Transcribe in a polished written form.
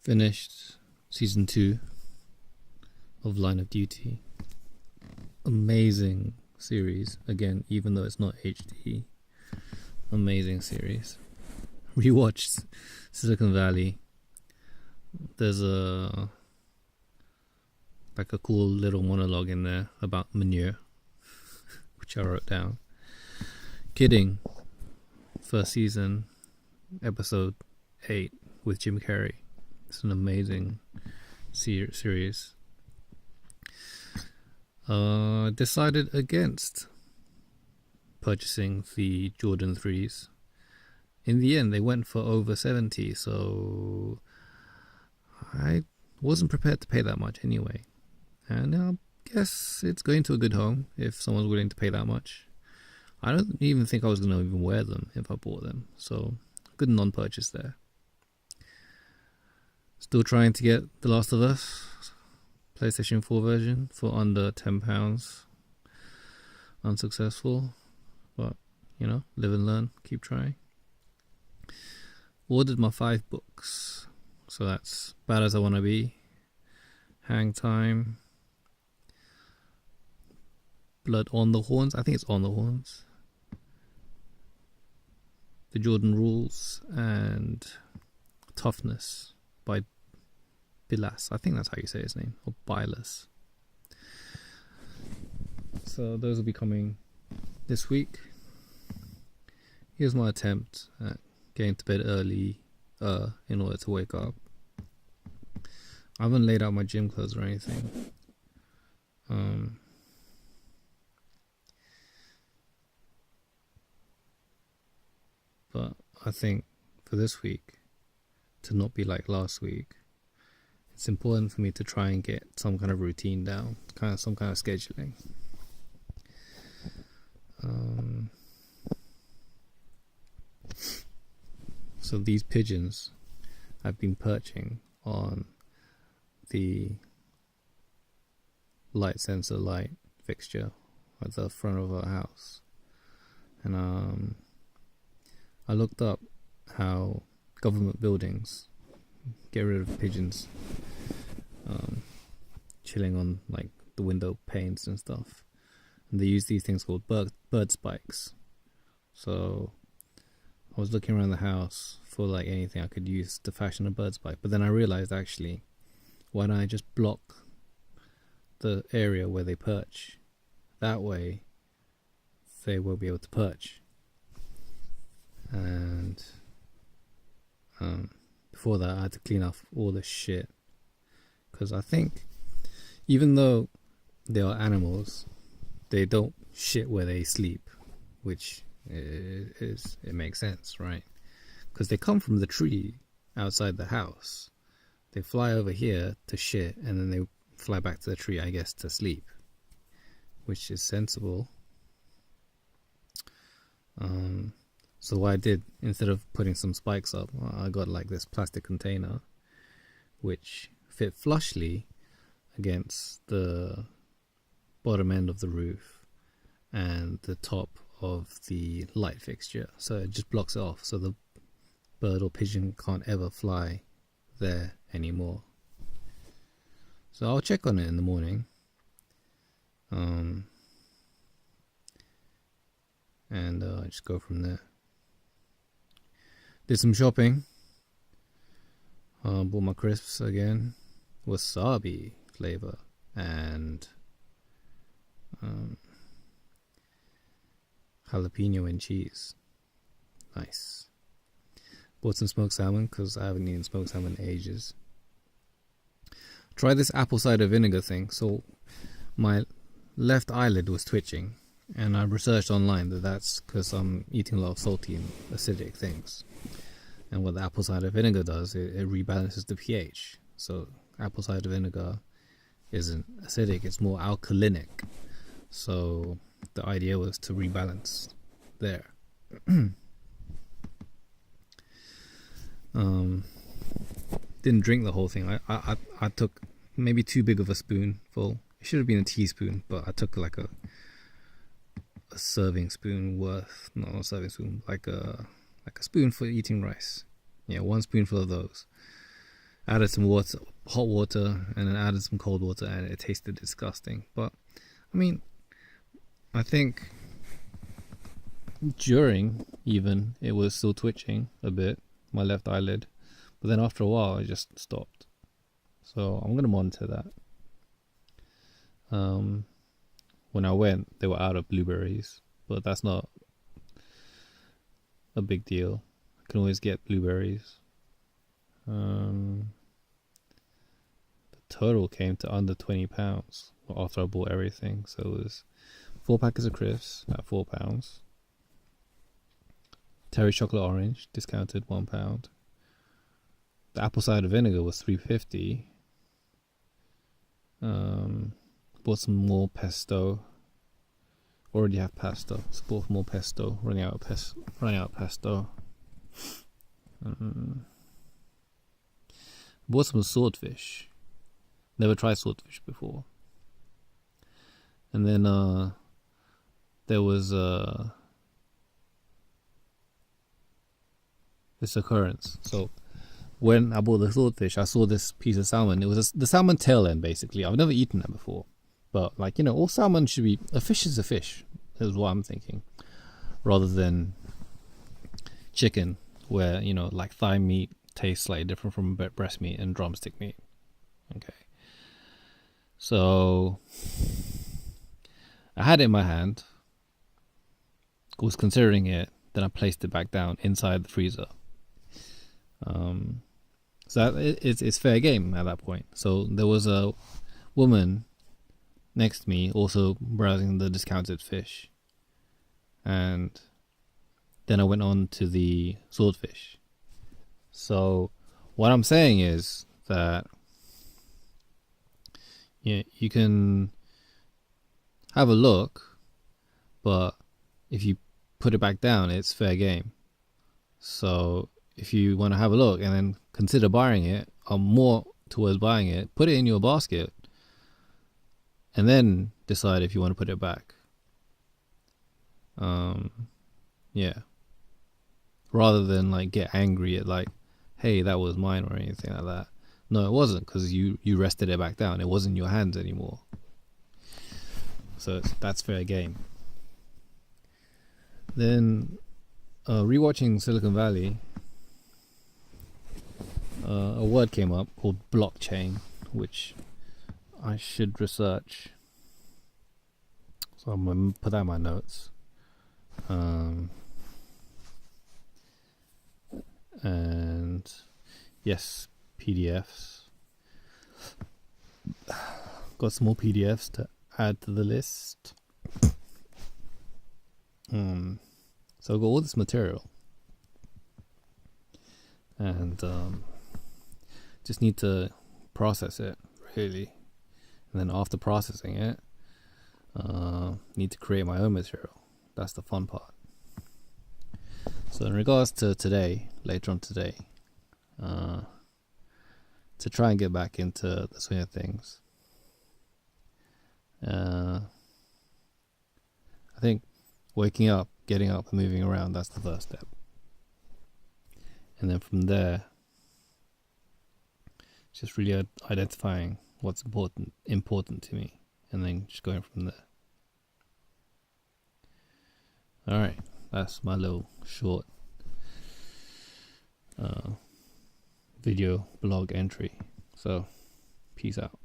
Finished season 2 of Line of Duty. Amazing series. Again, even though it's not HD, amazing series. Rewatched Silicon Valley. There's a cool little monologue in there about manure, which I wrote down. Kidding. First season, episode 8 with Jim Carrey. It's an amazing series. Decided against purchasing the Jordan 3s. In the end, they went for over 70, so I wasn't prepared to pay that much anyway. And I guess it's going to a good home if someone's willing to pay that much. I don't even think I was going to even wear them if I bought them, so good non-purchase there. Still trying to get The Last of Us PlayStation 4 version for under £10. Unsuccessful, but live and learn, keep trying. Ordered my 5 books, so that's Bad as I Wanna Be, Hang Time, Blood on the Horns, I think it's On the Horns, The Jordan Rules, and Toughness by Bilas. I think that's how you say his name, or Bilas. So those will be coming this week. Here's my attempt at getting to bed early in order to wake up. I haven't laid out my gym clothes or anything. But I think for this week, to not be like last week, it's important for me to try and get some kind of routine down, some kind of scheduling. So these pigeons I've been perching on the light sensor light fixture at the front of our house, and I looked up how government buildings get rid of pigeons chilling on like the window panes and stuff, and they use these things called bird spikes. So I was looking around the house for like anything I could use to fashion a bird spike, but then I realized, actually, why don't I just block the area where they perch? That way they will be able to perch. And before that I had to clean off all the shit, because I think even though they are animals, they don't shit where they sleep, which it makes sense, right? Because they come from the tree outside the house, they fly over here to shit, and then they fly back to the tree, I guess, to sleep, which is sensible. So what I did, instead of putting some spikes up, I got like this plastic container which fit flushly against the bottom end of the roof and the top of the light fixture, so it just blocks it off, so the bird or pigeon can't ever fly there anymore. So I'll check on it in the morning, and just go from there. Did some shopping. Bought my crisps again, wasabi flavor, and jalapeno and cheese. Nice. Bought some smoked salmon because I haven't eaten smoked salmon in ages. Tried this apple cider vinegar thing. So my left eyelid was twitching, and I researched online that that's because I'm eating a lot of salty and acidic things. And what the apple cider vinegar does, it rebalances the pH. So apple cider vinegar isn't acidic, it's more alkalinic. So the idea was to rebalance there. Didn't drink the whole thing. I took maybe too big of a spoonful. It should have been a teaspoon, but I took like a serving spoon worth, not a serving spoon, like a spoon for eating rice. Yeah, 1 spoonful of those. Added some water, hot water, and then added some cold water, and it tasted disgusting. But I mean, I think during even it was still twitching a bit, my left eyelid, but then after a while it just stopped. So I'm gonna monitor that. When I went, they were out of blueberries, but that's not a big deal. I can always get blueberries. The total came to under £20 after I bought everything. So it was 4 packets of crisps at £4. Terry chocolate orange discounted £1. The apple cider vinegar was £3.50. Bought some more pesto. Already have pesto. So bought more pesto. Running out of pesto. Bought some swordfish. Never tried swordfish before. And then there was this occurrence. So when I bought the swordfish, I saw this piece of salmon. It was the salmon tail end, basically. I've never eaten that before. But, like, you know, all salmon should be... A fish is a fish, is what I'm thinking. Rather than chicken, where, you know, like thigh meat tastes slightly different from breast meat and drumstick meat. Okay. So, I had it in my hand. Was considering it. Then I placed it back down inside the freezer. So it's fair game at that point. So there was a woman next to me also browsing the discounted fish, and then I went on to the swordfish. So what I'm saying is that you can have a look, but if you put it back down, it's fair game. So if you want to have a look and then consider buying it, or more towards buying it, put it in your basket and then decide if you want to put it back. Yeah. Rather than like get angry at like, hey, that was mine or anything like that. No, it wasn't, because you rested it back down. It wasn't in your hands anymore. So that's fair game. Then rewatching Silicon Valley, a word came up called blockchain, which I should research. So I'm going to put that in my notes. And yes, PDFs. Got some more PDFs to add to the list. So I've got all this material, and just need to process it, really. And then after processing it, need to create my own material. That's the fun part. So in regards to today, later on today, to try and get back into the swing of things, I think waking up, getting up and moving around, that's the first step. And then from there, just really identifying what's important to me, and then just going from there. Alright, that's my little short video blog entry. So, peace out.